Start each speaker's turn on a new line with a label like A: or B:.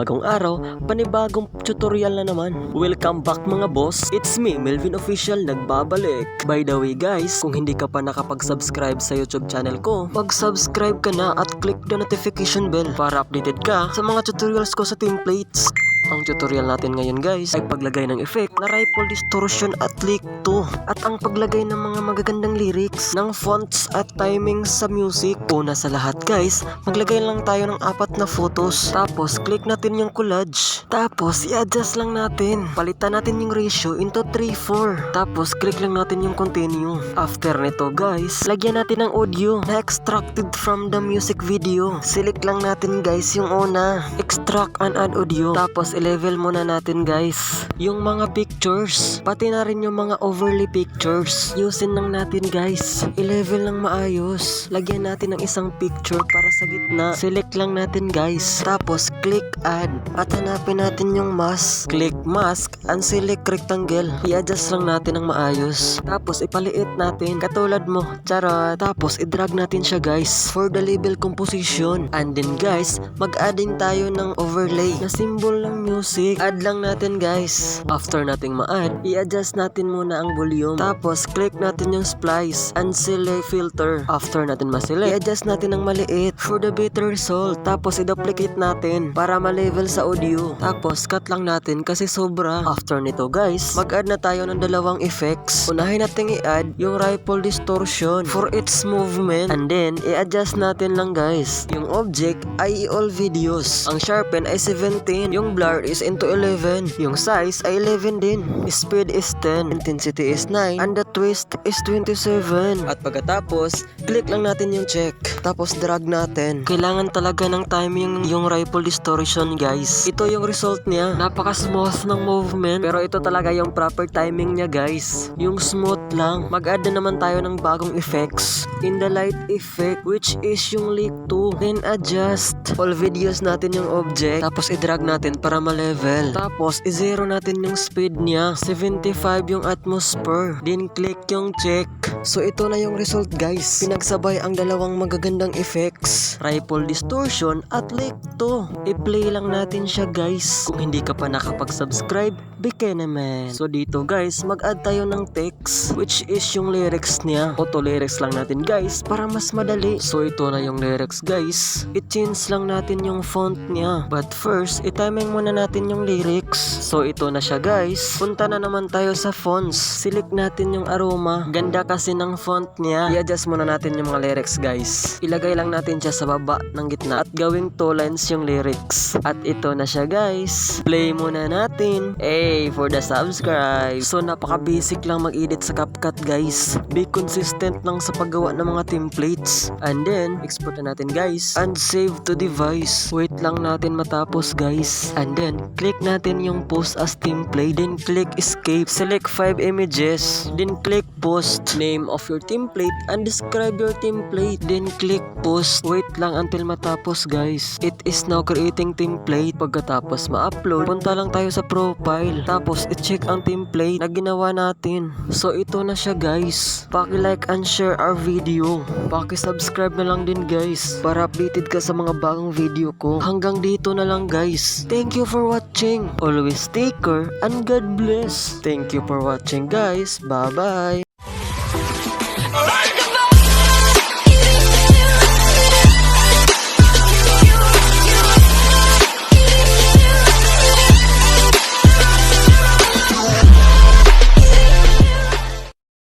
A: panibagong araw, panibagong tutorial na naman. Welcome back mga boss, it's me Melvin Official nagbabalik. By the way guys, kung hindi ka pa nakapag-subscribe sa YouTube channel ko, mag-subscribe ka na at click the notification bell para updated ka sa mga tutorials ko sa templates. Ang tutorial natin ngayon guys ay paglagay ng effect na ripple distortion at lick 2 at ang paglagay ng mga magagandang lyrics ng fonts at timing sa music. Una sa lahat guys, maglagay lang tayo ng 4 na photos, tapos click natin yung collage, tapos i-adjust lang natin, palitan natin yung ratio into 3:4, tapos click lang natin yung continue. After nito guys, lagyan natin ng audio na extracted from the music video. Select lang natin guys yung una, extract and add audio, tapos i-level muna natin guys yung mga pictures, pati na rin yung mga overlay pictures. Yusin lang natin guys, i-level ng maayos. Lagyan natin ng isang picture para sa gitna, select lang natin guys, tapos click add at hanapin natin yung mask, click mask and select rectangle. I-adjust lang natin ng maayos, tapos ipaliit natin katulad mo, charot. Tapos i-drag natin siya guys for the label composition, and then guys mag-add din tayo ng overlay na symbol ng music. Add lang natin guys. After nating ma-add, i-adjust natin muna ang volume, tapos click natin yung splice and select filter. After natin ma-select, i-adjust natin ng maliit for the better result, tapos i-duplicate natin para ma-level sa audio, tapos cut lang natin kasi sobra. After nito guys, mag-add na tayo ng dalawang effects. Unahin natin i-add yung ripple distortion for its movement, and then i-adjust natin lang guys. Yung object ay all videos, ang sharpen ay 17, yung blur is into 11, yung size ay 11 din, speed is 10, intensity is 9, and the twist is 27. At pagkatapos, click lang natin yung check, tapos drag natin. Kailangan talaga ng timing yung ripple distortion guys. Ito yung result niya, napaka smooth ng movement, pero ito talaga yung proper timing niya guys, yung smooth lang. Mag-add na naman tayo ng bagong effects in the light effect, which is yung lick 2. Then adjust all videos natin yung object, tapos i-drag natin para ma-level, tapos i-zero natin yung speed niya, 75 yung atmosphere, then click yung check. So ito na yung result guys, pinagsabay ang dalawang magagandang effects, ripple distortion at lick 2. I-play lang natin siya guys. Kung hindi ka pa nakapag-subscribe, bigay naman. So dito guys, mag-add tayo ng text, which is yung lyrics niya. Auto lyrics lang natin guys para mas madali. So ito na yung lyrics guys, i-change lang natin yung font niya, but first i-timing muna natin yung lyrics. So ito na siya guys, punta na naman tayo sa fonts, select natin yung aroma, ganda kasi ng font niya. I-adjust muna natin yung mga lyrics guys, ilagay lang natin siya sa baba ng gitna at gawing 2 lines yung lyrics. At ito na siya guys, play muna natin. For the subscribe. So napaka basic lang mag-edit sa CapCut guys, be consistent lang sa paggawa ng mga templates, and then export na natin guys and save to device. Wait lang natin matapos guys, and then click natin yung post as template, then click escape, select 5 images, then click post, name of your template and describe your template, then click post. Wait lang until matapos guys. It is now creating template. Pagkatapos ma-upload, punta lang tayo sa profile, tapos i-check ang template na ginawa natin. So ito na siya guys, paki-like and share our video, paki-subscribe na lang din guys para updated ka sa mga bagong video ko. Hanggang dito na lang guys, thank you for watching, always take care and God bless. Thank you for watching guys, bye bye.